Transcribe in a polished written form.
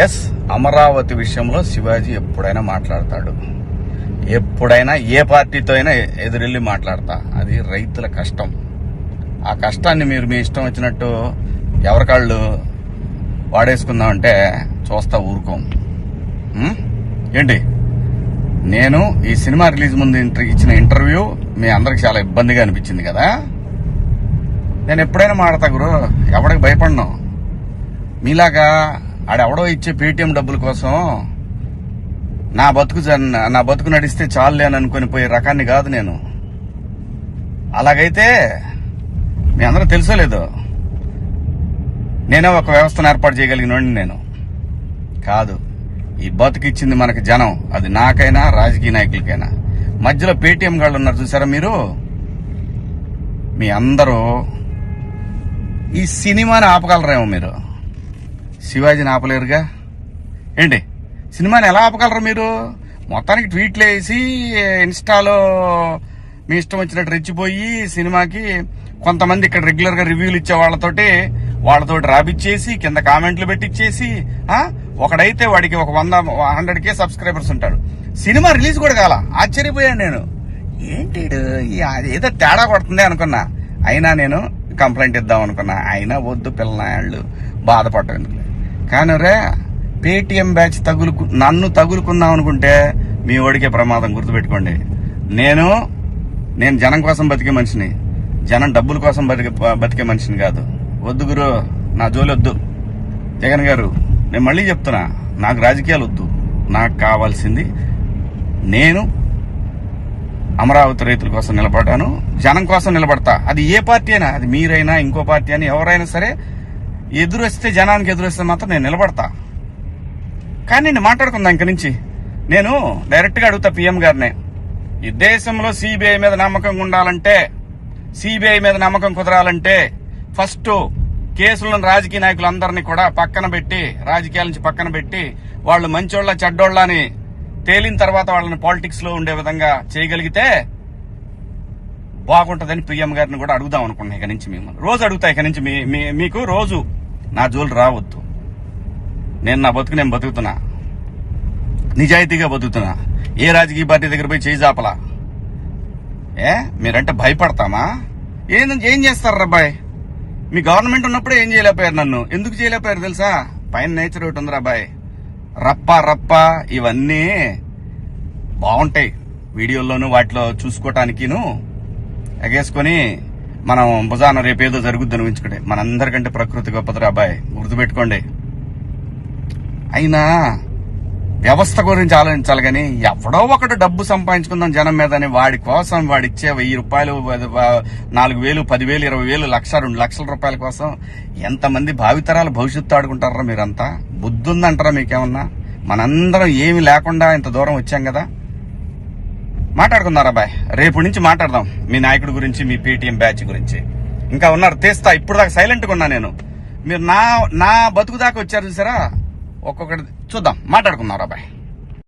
Yes, Amaravati విషయంలో శివాజీ ఎప్పుడైనా మాట్లాడతాడు. ఎప్పుడైనా ఏ పార్టీతో అయినా ఎదురెళ్ళి మాట్లాడతా. అది రైతుల కష్టం. ఆ కష్టాన్ని మీరు మీ ఇష్టం వచ్చినట్టు ఎవరికాళ్ళు వాడేసుకుందామంటే చూస్తా ఊరుకోం. ఏంటి, నేను ఈ సినిమా రిలీజ్ ముందు ఇచ్చిన ఇంటర్వ్యూ మీ అందరికి చాలా ఇబ్బందిగా అనిపించింది కదా. నేను ఎప్పుడైనా మాడతా గురు, ఎవడికి భయపడను. మీలాగా ఆడెవడో ఇచ్చే పేటీఎం డబ్బుల కోసం నా బతుకు నడిస్తే చాలులే అని అనుకుని పోయే రకాన్ని కాదు నేను. అలాగైతే మీ అందరూ తెలుసోలేదు, నేనే ఒక వ్యవస్థను ఏర్పాటు చేయగలిగినోడిని నేను కాదు. ఈ బతుకిచ్చింది మనకి జనం, అది నాకైనా రాజకీయ నాయకులకైనా. మధ్యలో పేటీఎం గాళ్ళు ఉన్నారు చూసారా మీరు, మీ అందరూ ఈ సినిమాని ఆపగలరేమో, మీరు శివాజీని ఆపలేరుగా. ఏంటి, సినిమాని ఎలా ఆపగలరు మీరు? మొత్తానికి ట్వీట్లు వేసి ఇన్స్టాలో మీ ఇష్టం వచ్చినట్టు రెచ్చిపోయి సినిమాకి కొంతమంది ఇక్కడ రెగ్యులర్ గా రివ్యూలు ఇచ్చే వాళ్ళతోటి రాపిచ్చేసి కింద కామెంట్లు పెట్టిచ్చేసి, ఒకడైతే వాడికి ఒక 100K సబ్స్క్రైబర్స్ ఉంటాడు. సినిమా రిలీజ్ కూడా కాల. ఆశ్చర్యపోయాను నేను, ఏంటి ఏదో తేడా కొడుతుంది అనుకున్నా. అయినా నేను కంప్లైంట్ ఇద్దాం అనుకున్నా. అయినా వద్దు పిల్లనాళ్ళు బాధపడ్డాను. కానీ రే, పేటీఎం బ్యాచ్ నన్ను తగులుకుందాం అనుకుంటే మీ ఓడికే ప్రమాదం. గుర్తుపెట్టుకోండి, నేను జనం కోసం బతికే మనిషిని, జనం డబ్బుల కోసం బతికే మనిషిని కాదు. వద్దు గురు, నా జోలి వద్దు. జగన్ గారు, నేను మళ్ళీ చెప్తున్నా, నాకు రాజకీయాలు వద్దు. నాకు కావాల్సింది, నేను అమరావతి రైతుల కోసం నిలబడ్డాను, జనం కోసం నిలబడతా. అది ఏ పార్టీ అయినా, అది మీరైనా ఇంకో పార్టీ అని ఎవరైనా సరే, ఎదురొస్తే జనానికి ఎదురొస్తే మాత్రం నేను నిలబడతా. కానీ నేను మాట్లాడుకుందా ఇంక నుంచి. నేను డైరెక్ట్ గా అడుగుతా పిఎం గారినే, ఈ దేశంలో సిబిఐ మీద నమ్మకం ఉండాలంటే, సిబిఐ మీద నమ్మకం కుదరాలంటే ఫస్ట్ కేసులను రాజకీయ నాయకులందరినీ కూడా పక్కన పెట్టి, రాజకీయాల నుంచి పక్కన పెట్టి, వాళ్ళు మంచోళ్ళ చెడ్డోళ్ళ అని తేలిన తర్వాత వాళ్ళని పాలిటిక్స్ లో ఉండే విధంగా చేయగలిగితే బాగుంటదని పిఎం గారిని కూడా అడుగుదాం అనుకున్నా. ఇక నుంచి మేము రోజు అడుగుతా. ఇక నుంచి మీకు రోజు నా జోలు రావద్దు. నేను నా బతుకు నేను బతుకుతున్నా, నిజాయితీగా బతుకుతున్నా. ఏ రాజకీయ పార్టీ దగ్గర పోయి చేయి జాపలా. మీరంటే భయపడతామా? ఏం చేస్తారు అబ్బాయి? మీ గవర్నమెంట్ ఉన్నప్పుడే ఏం చేయలేకపోయారు. నన్ను ఎందుకు చేయలేకపోయారు తెలుసా? పైన నేచర్ ఒకటి ఉంది అబ్బాయి. రప్ప ఇవన్నీ బాగుంటాయి వీడియోల్లోనూ వాటిలో చూసుకోవటానికిను ఎగేసుకొని మనం భుజాన రేపేదో జరుగుద్దని ఊహించుకుంటే. మనందరికంటే ప్రకృతి గొప్పదిరా అబ్బాయి, గుర్తుపెట్టుకోండి. అయినా వ్యవస్థ గురించి ఆలోచించాలి కానీ, ఎవడో ఒకటి డబ్బు సంపాదించుకుందాం జనం మీదని వాడి కోసం వాడిచ్చే 1000 రూపాయలు, 4000, 10,000, 20,000, 1,00,000, 2 లక్షల రూపాయల కోసం ఎంతమంది భావితరాల భవిష్యత్తు ఆడుకుంటారా మీరంతా? బుద్ధుందంటారా మీకేమన్నా? మనందరం ఏమి లేకుండా ఇంత దూరం వచ్చాం కదా. మాట్లాడుకున్నారా బాయ్? రేపు నుంచి మాట్లాడదాం మీ నాయకుడి గురించి, మీ పేటీఎం బ్యాచ్ గురించి. ఇంకా ఉన్నారు తీస్తా. ఇప్పుడు దాకా సైలెంట్ గా ఉన్నా నేను. మీరు నా బతుకు దాకా వచ్చారు చూసారా? ఒక్కొక్కటి చూద్దాం, మాట్లాడుకున్నారా బాయ్?